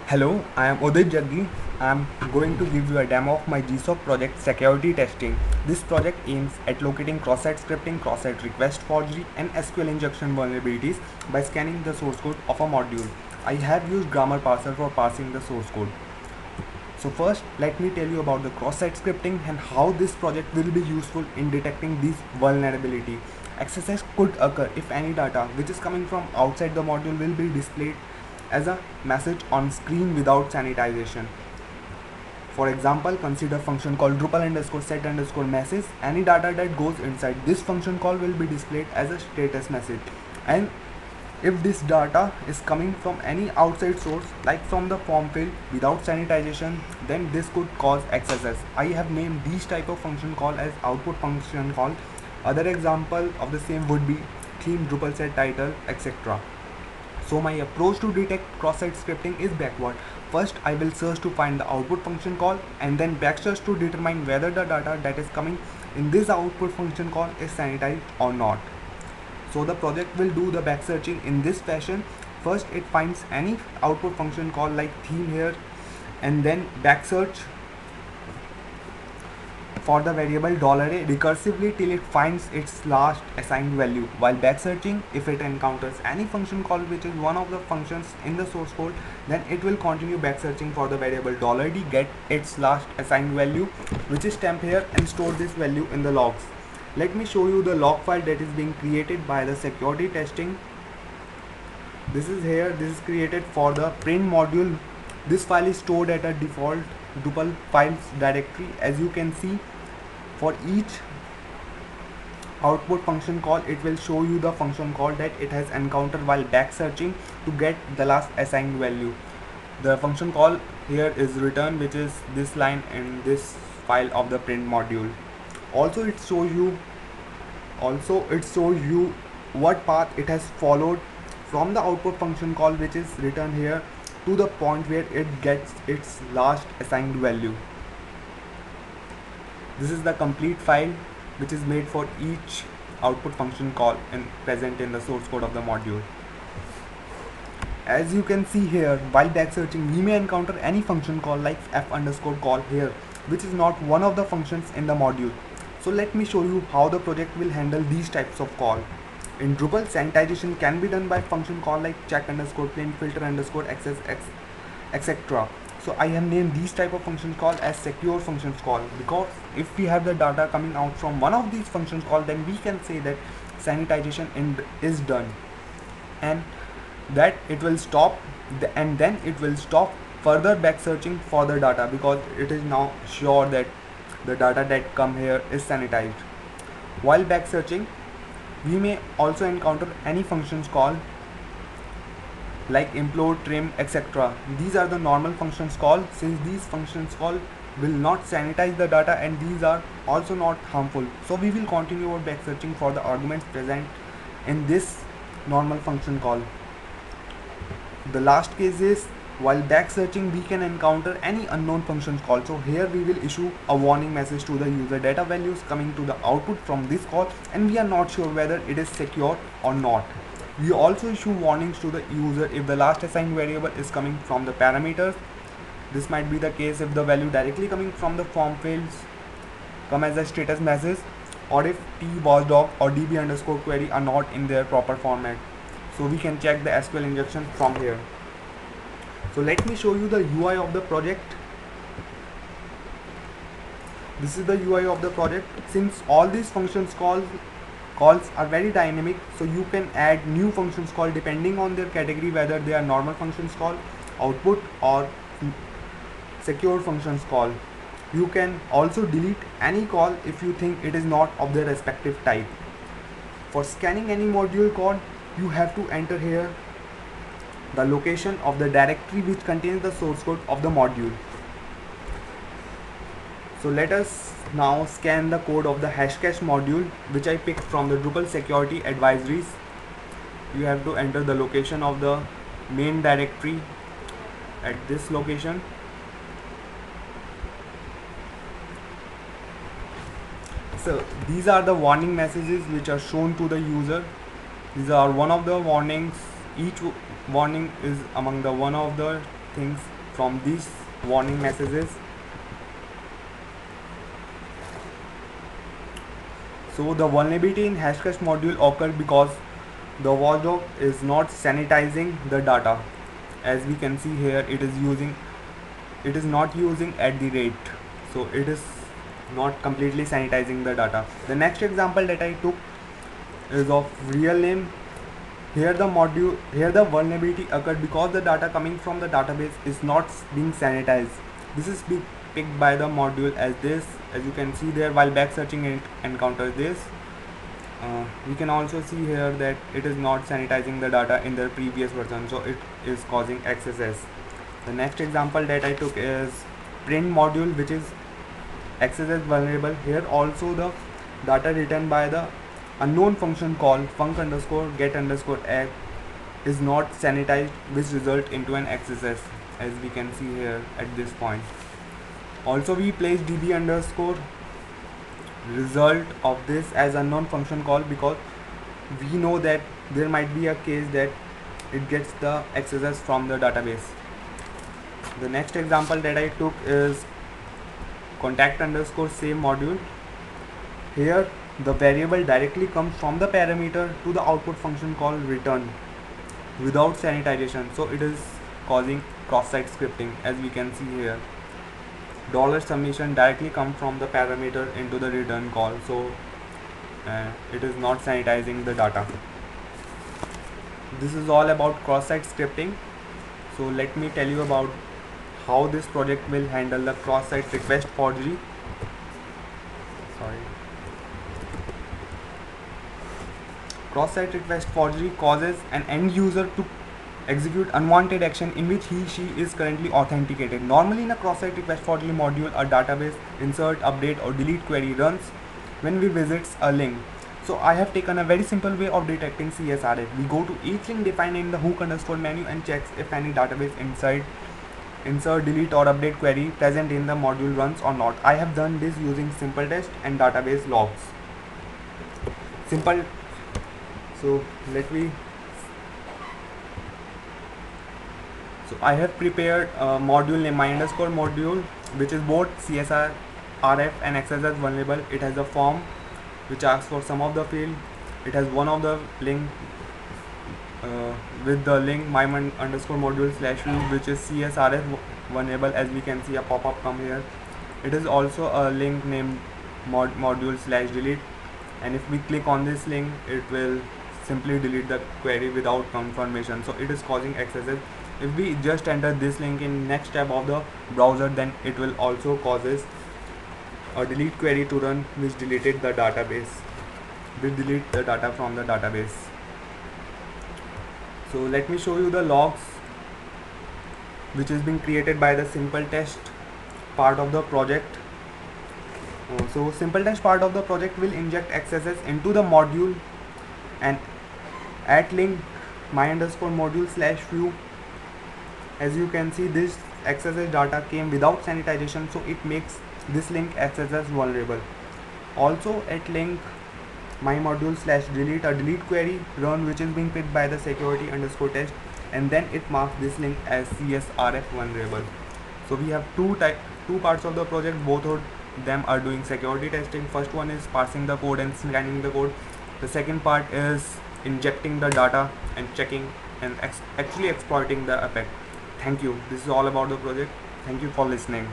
Hello, I am Udit Jaggi. I am going to give you a demo of my GSOC project security testing. This project aims at locating cross-site scripting, cross-site request forgery and SQL injection vulnerabilities by scanning the source code of a module. I have used grammar parser for parsing the source code. So first, let me tell you about the cross-site scripting and how this project will be useful in detecting these vulnerabilities. XSS could occur if any data which is coming from outside the module will be displayed as a message on screen without sanitization. For example, consider function called Drupal underscore set underscore message. Any data that goes inside this function call will be displayed as a status message. And if this data is coming from any outside source like from the form field without sanitization, then this could cause XSS. I have named these type of function call as output function call. Other example of the same would be theme, Drupal set title, etc. So my approach to detect cross-site scripting is backward. First, I will search to find the output function call and then back search to determine whether the data that is coming in this output function call is sanitized or not. So the project will do the back searching in this fashion. First, it finds any output function call like theme here and then back search for the variable $a recursively till it finds its last assigned value. While back searching, if it encounters any function call which is one of the functions in the source code, then it will continue back searching for the variable $d, get its last assigned value, which is temp here, and store this value in the logs. Let me show you the log file that is being created by the security testing. This is here, this is created for the print module. This file is stored at a default Drupal files directory. As you can see, for each output function call, it will show you the function call that it has encountered while back searching to get the last assigned value. The function call here is return, which is this line in this file of the print module. Also it shows you what path it has followed from the output function call, which is written here, to the point where it gets its last assigned value. This is the complete file which is made for each output function call and present in the source code of the module. As you can see here, while back searching, we may encounter any function call like f underscore call here, which is not one of the functions in the module. So let me show you how the project will handle these types of call. In Drupal, sanitization can be done by function call like check underscore plain filter underscore access etc. So I have named these type of functions call as secure functions call, because if we have the data coming out from one of these functions call, then we can say that sanitization is done, and that it will stop and then it will stop further back searching for the data, because it is now sure that the data that come here is sanitized. While back searching, we may also encounter any functions call like implode, trim, etc. These are the normal functions call, since these functions call will not sanitize the data and these are also not harmful. So we will continue our back searching for the arguments present in this normal function call. The last case is while back searching we can encounter any unknown functions call. So here we will issue a warning message to the user. Data values coming to the output from this call and we are not sure whether it is secure or not. We also issue warnings to the user if the last assigned variable is coming from the parameters. This might be the case if the value directly coming from the form fields come as a status message, or if t watchdog or db underscore query are not in their proper format. So we can check the SQL injection from here. So let me show you the UI of the project. This is the UI of the project. Since all these functions calls are very dynamic, so you can add new functions call depending on their category, whether they are normal functions call, output, or secure functions call. You can also delete any call if you think it is not of their respective type. For scanning any module code, you have to enter here the location of the directory which contains the source code of the module. So let us now scan the code of the hashcash module, which I picked from the Drupal security advisories. You have to enter the location of the main directory at this location. So these are the warning messages which are shown to the user. These are one of the warnings. Each warning is among the one of the things from these warning messages. So the vulnerability in hashcache module occurred because the watchdog is not sanitizing the data. As we can see here, it is not using @, so it is not completely sanitizing the data. The next example that I took is of real name. Here the vulnerability occurred because the data coming from the database is not being sanitized. This is being picked by the module as this. As you can see there, while back searching it encounters this. We can also see here that it is not sanitizing the data in the previous version, so it is causing XSS. The next example that I took is print module, which is XSS vulnerable. Here also the data written by the unknown function called func_get_add is not sanitized, which result into an XSS, as we can see here at this point. Also we place db_ result of this as unknown function call because we know that there might be a case that it gets the XSS from the database. The next example that I took is contact_save module. Here the variable directly comes from the parameter to the output function called return without sanitization, so it is causing cross-site scripting. As we can see here, $submission directly comes from the parameter into the return call, so it is not sanitizing the data. This is all about cross-site scripting. So let me tell you about how this project will handle the cross-site request forgery. Cross-site request forgery causes an end user to execute unwanted action in which she is currently authenticated. Normally in a cross-site request forgery module, a database insert, update or delete query runs when we visits a link. So I have taken a very simple way of detecting CSRF. We go to each link defined in the hook_ menu and checks if any database insert, delete or update query present in the module runs or not. I have done this using Simpletest and database logs. So I have prepared a module named my_module, which is both CSRF and XSS vulnerable. It has a form which asks for some of the field. It has one of the link with the link my_module/view, which is CSRF vulnerable. As we can see a pop-up come here. It is also a link named module/delete, and if we click on this link, it will simply delete the query without confirmation, so it is causing XSS. If we just enter this link in next tab of the browser, then it will also causes a delete query to run, which deleted the database, will delete the data from the database. So let me show you the logs which is being created by the Simpletest part of the project. So Simpletest part of the project will inject XSS into the module and at link my_module/view. As you can see, this XSS data came without sanitization, so it makes this link XSS vulnerable. Also at link my_module/delete, a delete query run which is being picked by the security_test, and then it marks this link as CSRF vulnerable. So we have two parts of the project. Both of them are doing security testing. First one is parsing the code and scanning the code. The second part is injecting the data and checking and actually exploiting the effect. Thank you. This is all about the project. Thank you for listening.